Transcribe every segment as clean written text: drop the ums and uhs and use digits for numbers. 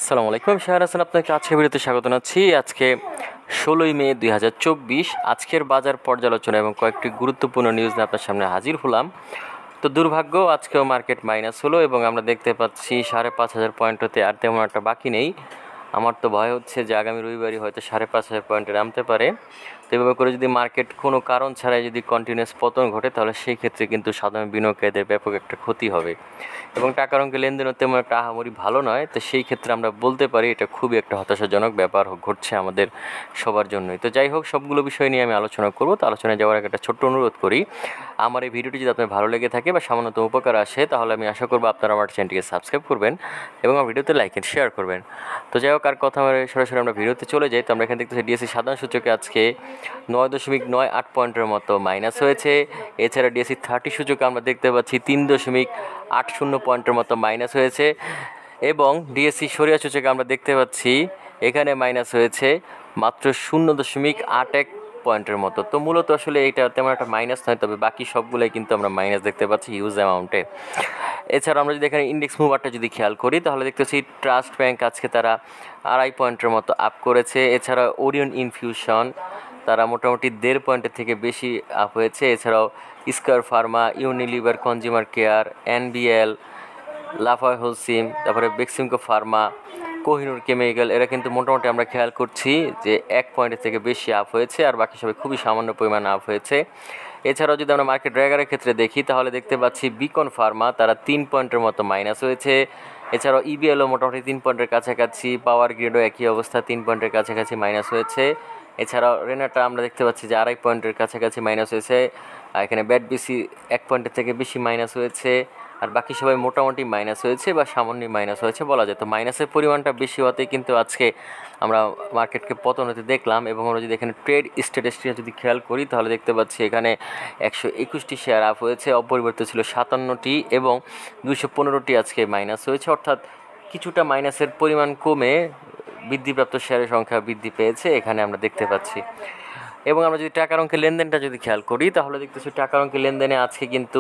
আসসালামু আলাইকুম, শাহর হাসান আপনাকে আজকের ভিডিওতে স্বাগত জানাচ্ছি। আজকে 16ই মে 2024 আজকের বাজার পর্যালোচনা এবং কয়েকটি গুরুত্বপূর্ণ নিউজ নিয়ে আপনার সামনে হাজির হলাম। তো দুর্ভাগ্য আজকেও মার্কেট মাইনাস হলো এবং আমরা দেখতে পাচ্ছি 5,500 পয়েন্ট হতে আর তেমন একটা বাকি নেই। আমার তো ভয় হচ্ছে যে আগামী রবিবারই হয়তো 5,500 পয়েন্টে নামতে পারে। তো এভাবে করে যদি মার্কেট কোনো কারণ ছাড়াই যদি কন্টিনিউয়াস পতন ঘটে তাহলে সেই ক্ষেত্রে কিন্তু সাধারণ বিনিয়োগকারীদের ব্যাপক একটা ক্ষতি হবে এবং টাকার অঙ্কে লেনদেনও তেমন একটা আহামরি ভালো নয়। তো সেই ক্ষেত্রে আমরা বলতে পারি এটা খুবই একটা হতাশাজনক ব্যাপার ঘটছে আমাদের সবার জন্যই। তো যাই হোক, সবগুলো বিষয় নিয়ে আমি আলোচনা করব। তো আলোচনায় যাওয়ার আগে একটা ছোট্ট অনুরোধ করি, আমার এই ভিডিওটি যদি আপনার ভালো লেগে থাকে বা সামান্যতম উপকার আসে তাহলে আমি আশা করবো আপনারা আমার চ্যানেলটিকে সাবস্ক্রাইব করবেন এবং আমার ভিডিওতে লাইক এন্ড শেয়ার করবেন। তো যাই হোক, আর কথা সরাসরি আমরা ভিডিওতে চলে যাই। তো আমরা এখানে দেখতেছি ডিএসসি সাধারণ সূচকে আজকে 9.98 পয়েন্টের মতো মাইনাস হয়েছে। এছাড়া ডিএসসি 30 সূচকে আমরা দেখতে পাচ্ছি 3.80 পয়েন্টের মতো মাইনাস হয়েছে এবং ডিএসসি সরিয়া সূচকে আমরা দেখতে পাচ্ছি এখানে মাইনাস হয়েছে মাত্র 0.81 পয়েন্টের মতো। তো মূলত আসলে এটা তেমন একটা মাইনাস নয়, তবে বাকি সবগুলোই কিন্তু আমরা মাইনাস দেখতে পাচ্ছি হিউজ অ্যামাউন্টে। এছাড়া আমরা যদি এখানে ইন্ডেক্স মুভারটা যদি খেয়াল করি তাহলে দেখতেছি ট্রাস্ট ব্যাংক আজকে তারা 2.5 পয়েন্টের মতো আপ করেছে। এছাড়া ওরিয়ন ইনফিউশন তারা মোটামুটি 1.5 পয়েন্টের থেকে বেশি আপ হয়েছে। এছাড়াও Square Pharma, Unilever consumer care, NBL, Lafarge Holcim, তারপরে বেক্সিমকো ফার্মা, কোহিনুর কেমিক্যাল, এরা কিন্তু মোটামুটি আমরা খেয়াল করছি যে 1 পয়েন্টের থেকে বেশি আপ হয়েছে আর বাকি সবাই খুবই সামান্য পরিমাণ আপ হয়েছে। এছাড়াও যদি আমরা মার্কেট ড্রাইভারের ক্ষেত্রে দেখি তাহলে দেখতে পাচ্ছি বিকন ফার্মা তারা 3 পয়েন্টের মতো মাইনাস হয়েছে। এছাড়াও ইবিএলও মোটামুটি 3 পয়েন্টের কাছাকাছি, পাওয়ার গ্রিডও একই অবস্থা 3 পয়েন্টের কাছাকাছি মাইনাস হয়েছে। এছাড়াও রেনাটা আমরা দেখতে পাচ্ছি যে 2.5 পয়েন্টের কাছাকাছি মাইনাস হয়েছে। আর এখানে ব্যাট বিসি 1 পয়েন্টের থেকে বেশি মাইনাস হয়েছে আর বাকি সবাই মোটামুটি মাইনাস হয়েছে বা সামান্য মাইনাস হয়েছে বলা যায়। তো মাইনাসের পরিমাণটা বেশি হতেই কিন্তু আজকে আমরা মার্কেটকে পতন হতে দেখলাম। এবং আমরা যদি এখানে ট্রেড স্ট্যাটিস্টিক্স যদি খেয়াল করি তাহলে দেখতে পাচ্ছি এখানে 121টি শেয়ার আপ হয়েছে, অপরিবর্তিত ছিল 57টি এবং 215টি আজকে মাইনাস হয়েছে, অর্থাৎ কিছুটা মাইনাসের পরিমাণ কমে বৃদ্ধিপ্রাপ্ত শেয়ারের সংখ্যা বৃদ্ধি পেয়েছে এখানে আমরা দেখতে পাচ্ছি। এবং আমরা যদি টাকার অঙ্কের লেনদেনটা যদি খেয়াল করি তাহলে দেখতেছি টাকার অঙ্কের লেনদেনে আজকে কিন্তু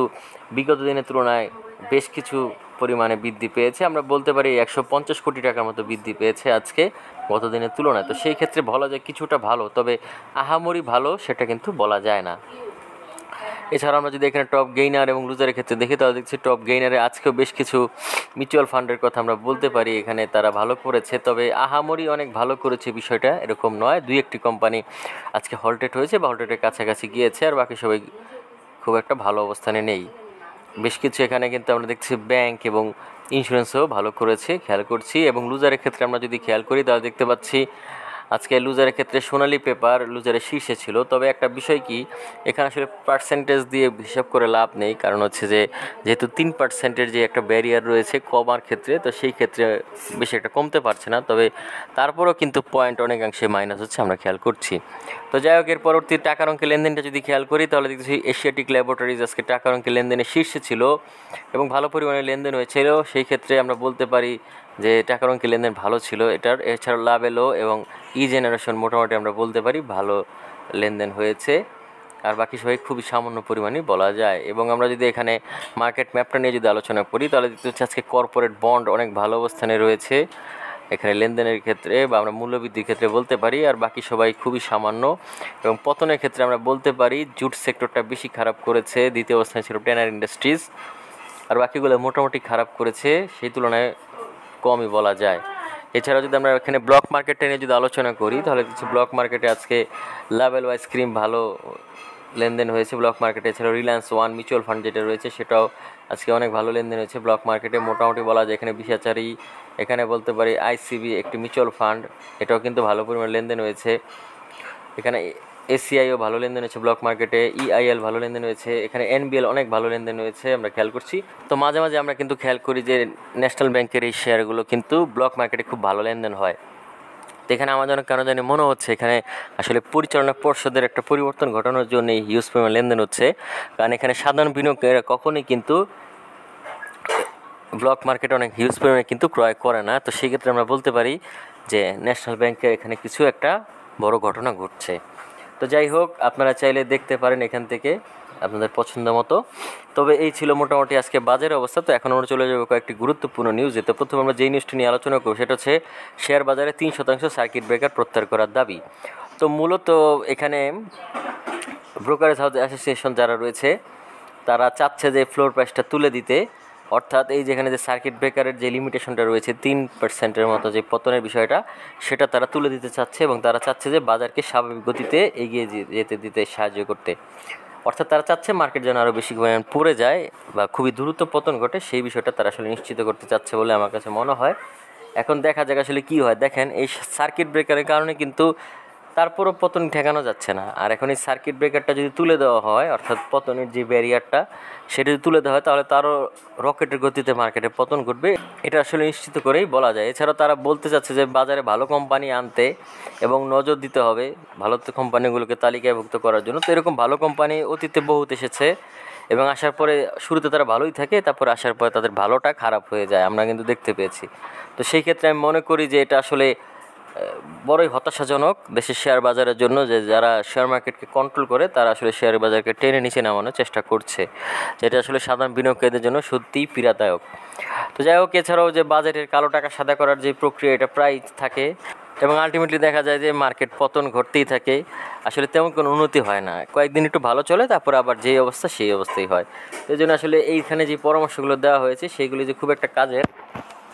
বিগত দিনের তুলনায় বেশ কিছু পরিমাণে বৃদ্ধি পেয়েছে। আমরা বলতে পারি 150 কোটি টাকার মতো বৃদ্ধি পেয়েছে আজকে গত দিনের তুলনায়। তো সেই ক্ষেত্রে বলা যায় কিছুটা ভালো, তবে আহামরি ভালো সেটা কিন্তু বলা যায় না। এছাড়া আমরা যদি এখানে টপ গেইনার এবং লুজারের ক্ষেত্রে দেখি তাহলে দেখছি টপ গেইনারে আজকেও বেশ কিছু মিউচুয়াল ফান্ডের কথা আমরা বলতে পারি এখানে তারা ভালো করেছে, তবে আহামরি অনেক ভালো করেছে বিষয়টা এরকম নয়। 2-1টি কোম্পানি আজকে হলটেড হয়েছে বা হলটেডের কাছাকাছি গিয়েছে আর বাকি সবাই খুব একটা ভালো অবস্থানে নেই। বেশ কিছু এখানে কিন্তু আমরা দেখছি ব্যাংক এবং ইন্স্যুরেন্সও ভালো করেছে খেয়াল করছি। এবং লুজারের ক্ষেত্রে আমরা যদি খেয়াল করি তাহলে দেখতে পাচ্ছি আজকে লুজারের ক্ষেত্রে সোনালী পেপার লুজারের শীর্ষে ছিল, তবে একটা বিষয় কি এখানে আসলে পার্সেন্টেজ দিয়ে হিসাব করে লাভ নেই, কারণ হচ্ছে যে যেহেতু 3% যে একটা ব্যারিয়ার রয়েছে কমার ক্ষেত্রে, তো সেই ক্ষেত্রে বেশি একটা কমতে পারছে না, তবে তারপরেও কিন্তু পয়েন্ট অনেকাংশে মাইনাস হচ্ছে আমরা খেয়াল করছি। তো যাই হোক, এর পরবর্তী টাকার অঙ্কের লেনদেনটা যদি খেয়াল করি তাহলে দেখছি এশিয়াটিক ল্যাবরেটরিজ আজকে টাকার অঙ্কের লেনদেনে শীর্ষে ছিল এবং ভালো পরিমাণে লেনদেন হয়েছিল। সেই ক্ষেত্রে আমরা বলতে পারি যে টাকার অঙ্কের লেনদেন ভালো ছিল এটার। এছাড়াও লাভেলো এবং জেনারেশন মোটামুটি আমরা বলতে পারি ভালো লেনদেন হয়েছে আর বাকি সবাই খুবই সামান্য পরিমাণে বলা যায়। এবং আমরা যদি এখানে মার্কেট ম্যাপটা নিয়ে যদি আলোচনা করি তাহলে দেখতে হচ্ছে আজকে কর্পোরেট বন্ড অনেক ভালো অবস্থানে রয়েছে এখানে লেনদেনের ক্ষেত্রে বা আমরা মূল্যবৃদ্ধির ক্ষেত্রে বলতে পারি, আর বাকি সবাই খুবই সামান্য। এবং পতনের ক্ষেত্রে আমরা বলতে পারি জুট সেক্টরটা বেশি খারাপ করেছে, দ্বিতীয় অবস্থানে ছিল ট্যানার ইন্ডাস্ট্রিজ আর বাকিগুলো মোটামুটি খারাপ করেছে, সেই তুলনায় কমই বলা যায়। এছাড়াও যদি আমরা এখানে ব্লক মার্কেটটা নিয়ে যদি আলোচনা করি তাহলে কিছু ব্লক মার্কেটে আজকে লাভেল আইসক্রিম ভালো লেনদেন হয়েছে ব্লক মার্কেটে। এছাড়াও রিলায়েন্স ওয়ান মিউচুয়াল ফান্ড যেটা রয়েছে সেটাও আজকে অনেক ভালো লেনদেন হয়েছে ব্লক মার্কেটে। মোটামুটি বলা যায় এখানে বিশাচারি, এখানে বলতে পারি আইসিবি একটি মিউচুয়াল ফান্ড, এটাও কিন্তু ভালো পরিমাণ লেনদেন হয়েছে। এখানে এসিআইও ভালো লেনদেন হয়েছে ব্লক মার্কেটে, ইআইএল ভালো লেনদেন হয়েছে, এখানে এনবিএল অনেক ভালো লেনদেন হয়েছে আমরা খেয়াল করছি। তো মাঝে মাঝে আমরা কিন্তু খেয়াল করি যে ন্যাশনাল ব্যাংকের এই শেয়ারগুলো কিন্তু ব্লক মার্কেটে খুব ভালো লেনদেন হয়। তো এখানে আমার যেন কেন জানি মনে হচ্ছে এখানে আসলে পরিচালনা পর্ষদের একটা পরিবর্তন ঘটানোর জন্য এই হিউজ পরিমাণ লেনদেন হচ্ছে, কারণ এখানে সাধারণ বিনিয়োগকারীরা কখনোই কিন্তু ব্লক মার্কেটে অনেক হিউজ পরিমাণে কিন্তু ক্রয় করে না। তো সেই ক্ষেত্রে আমরা বলতে পারি যে ন্যাশনাল ব্যাংকের এখানে কিছু একটা বড় ঘটনা ঘটছে। তো যাই হোক, আপনারা চাইলে দেখতে পারেন এখান থেকে আপনাদের পছন্দ মতো। তবে এই ছিল মোটামুটি আজকে বাজারের অবস্থা। তো এখন আমরা চলে যাবো কয়েকটি গুরুত্বপূর্ণ নিউজে। তো প্রথমে আমরা যেই নিউজটি নিয়ে আলোচনা করব সেটা হচ্ছে শেয়ার বাজারে 3% সার্কিট ব্রেকার প্রত্যাহার করার দাবি। তো মূলত এখানে ব্রোকারেজ হাউস অ্যাসোসিয়েশন যারা রয়েছে তারা চাচ্ছে যে ফ্লোর প্রাইসটা তুলে দিতে, অর্থাৎ এই যেখানে যে সার্কিট ব্রেকারের যে লিমিটেশনটা রয়েছে 3% মতো যে পতনের বিষয়টা, সেটা তারা তুলে দিতে চাচ্ছে এবং তারা চাচ্ছে যে বাজারকে স্বাভাবিক গতিতে এগিয়ে যেতে দিতে সাহায্য করতে। অর্থাৎ তারা চাচ্ছে মার্কেট যেন আরও বেশি পরিমাণ পড়ে যায় বা খুবই দ্রুত পতন ঘটে, সেই বিষয়টা তারা আসলে নিশ্চিত করতে চাচ্ছে বলে আমার কাছে মনে হয়। এখন দেখা যাক আসলে কী হয়। দেখেন, এই সার্কিট ব্রেকারের কারণে কিন্তু তারপরও পতন ঠেকানো যাচ্ছে না। আর এখন এই সার্কিট ব্রেকারটা যদি তুলে দেওয়া হয়, অর্থাৎ পতনের যে ব্যারিয়ারটা সেটা যদি তুলে দেওয়া হয়, তাহলে তারও রকেটের গতিতে মার্কেটে পতন ঘটবে, এটা আসলে নিশ্চিত করেই বলা যায়। এছাড়াও তারা বলতে চাচ্ছে যে বাজারে ভালো কোম্পানি আনতে এবং নজর দিতে হবে ভালো কোম্পানিগুলোকে তালিকাভুক্ত করার জন্য। তো এরকম ভালো কোম্পানি অতীতে বহুত এসেছে এবং আসার পরে শুরুতে তারা ভালোই থাকে, তারপরে আসার পরে তাদের ভালোটা খারাপ হয়ে যায়, আমরা কিন্তু দেখতে পেয়েছি। তো সেই ক্ষেত্রে আমি মনে করি যে এটা আসলে বড়ই হতাশাজনক দেশের শেয়ার বাজারের জন্য, যে যারা শেয়ার মার্কেটকে কন্ট্রোল করে তারা আসলে শেয়ার বাজারকে টেনে নিচে নামানোর চেষ্টা করছে, যেটা আসলে সাধারণ বিনিয়োগকারীদের জন্য সত্যিই পীড়াদায়ক। তো যাই হোক, এছাড়াও যে বাজেটের কালো টাকা সাদা করার যে প্রক্রিয়া, এটা প্রায় থাকে এবং আলটিমেটলি দেখা যায় যে মার্কেট পতন ঘটতেই থাকে, আসলে তেমন কোনো উন্নতি হয় না। কয়েকদিন একটু ভালো চলে, তারপর আবার যেই অবস্থা সেই অবস্থাই হয়। তো এই জন্য আসলে এইখানে যে পরামর্শগুলো দেওয়া হয়েছে সেগুলি যে খুব একটা কাজের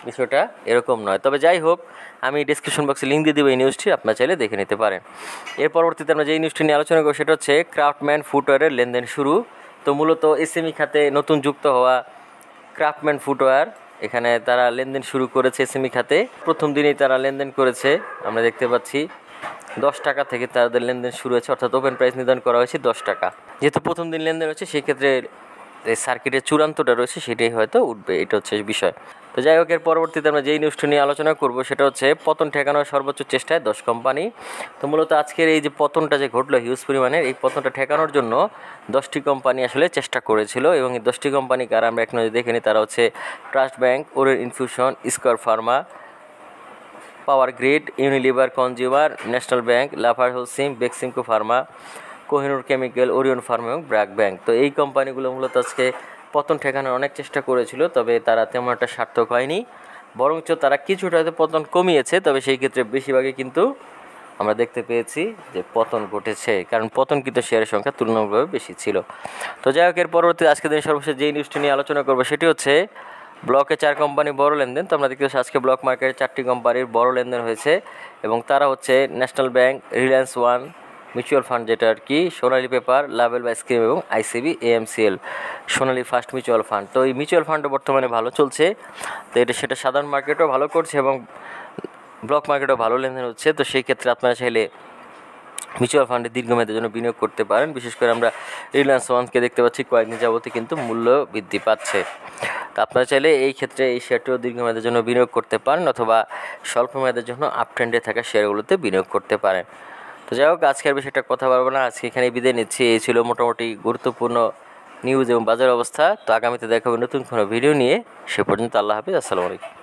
বিষয়টা এরকম নয়। তবে যাই হোক, আমি ডিসক্রিপশন বক্সে লিঙ্ক দিয়ে দেবো এই নিউজটি, আপনারা চাইলে দেখে নিতে পারেন। এর পরবর্তীতে আমরা যেই নিউজটি নিয়ে আলোচনা করব সেটা হচ্ছে ক্রাফটম্যান ফুটওয়্যারের লেনদেন শুরু। তো মূলত এসএমই খাতে নতুন যুক্ত হওয়া ক্রাফটম্যান ফুটওয়্যার, এখানে তারা লেনদেন শুরু করেছে এসএমই খাতে। প্রথম দিনেই তারা লেনদেন করেছে, আমরা দেখতে পাচ্ছি 10 টাকা থেকে তাদের লেনদেন শুরু হয়েছে, অর্থাৎ ওপেন প্রাইস নির্ধারণ করা হয়েছে 10 টাকা। যেহেতু প্রথম দিন লেনদেন হচ্ছে, সেই ক্ষেত্রে এই সার্কিটের চূড়ান্তটা রয়েছে সেটাই হয়তো উঠবে, এটা হচ্ছে বিষয়। তো যাই হোক, এর পরবর্তীতে আমরা যেই নিউজটি নিয়ে আলোচনা করব সেটা হচ্ছে পতন ঠেকানোর সর্বোচ্চ চেষ্টায় 10 কোম্পানি। তো মূলত আজকের এই যে পতনটা যে ঘটলো হিউজ পরিমাণের, এই পতনটা ঠেকানোর জন্য 10টি কোম্পানি আসলে চেষ্টা করেছিল এবং এই 10টি কোম্পানি কারা আমরা এক নজরে দেখে নিই। তারা হচ্ছে Trust Bank, Orient Infusion, Square Pharma, Power Grid, Unilever consumer, National Bank, Lafarge Holcim, Beximco Pharma, Kohinoor Chemical, Orion Pharma এবং ব্র্যাক ব্যাংক। তো এই কোম্পানিগুলো মূলত আজকে পতন ঠেকানোর অনেক চেষ্টা করেছিল, তবে তারা তেমন একটা সার্থক হয়নি, বরঞ্চ তারা কিছুটা হয়তো পতন কমিয়েছে। তবে সেই ক্ষেত্রে বেশিরভাগই কিন্তু আমরা দেখতে পেয়েছি যে পতন ঘটেছে, কারণ পতন কিন্তু শেয়ারের সংখ্যা তুলনামূলকভাবে বেশি ছিল। তো যাই হোক, এর পরবর্তী আজকের দিন সর্বশেষ যেই নিউজটি নিয়ে আলোচনা করবো সেটি হচ্ছে ব্লকে 4 কোম্পানি বড় লেনদেন। তো আমরা দেখতে পাচ্ছি আজকে ব্লক মার্কেটে 4টি কোম্পানির বড় লেনদেন হয়েছে এবং তারা হচ্ছে national bank, Reliance one mutual fund, যেটা আর কি সোনালী পেপার, লাভেল বা স্কিম এবং আইসিবি এএমসিএল সোনালী ফার্স্ট মিউচুয়াল ফান্ড। তো এই মিউচুয়াল ফান্ডও বর্তমানে ভালো চলছে, তো সেটা সাধারণ মার্কেটও ভালো করছে এবং ব্লক মার্কেটও ভালো লেনদেন হচ্ছে। তো সেই ক্ষেত্রে আপনারা চাইলে মিউচুয়াল ফান্ডে দীর্ঘমেয়াদের জন্য বিনিয়োগ করতে পারেন। বিশেষ করে আমরা রিলায়েন্স ওয়ানকে দেখতে পাচ্ছি কয়েকদিন যাবতই কিন্তু মূল্য বৃদ্ধি পাচ্ছে। তো আপনারা চাইলে এই ক্ষেত্রে এই শেয়ারটিও দীর্ঘমেয়াদের জন্য বিনিয়োগ করতে পারেন, অথবা স্বল্প মেয়াদের জন্য আপ ট্রেন্ডে থাকা শেয়ারগুলোতে বিনিয়োগ করতে পারেন। তো যাই হোক, আজকের বিষয়টা কথা বলবো না, আজকে এখানে বিদায় নিচ্ছি। এই ছিল মোটামুটি গুরুত্বপূর্ণ নিউজ এবং বাজার অবস্থা। তো আগামীতে দেখা হবে নতুন কোনো ভিডিও নিয়ে, সে পর্যন্ত আল্লাহ হাফিজ, আসসালামু আলাইকুম।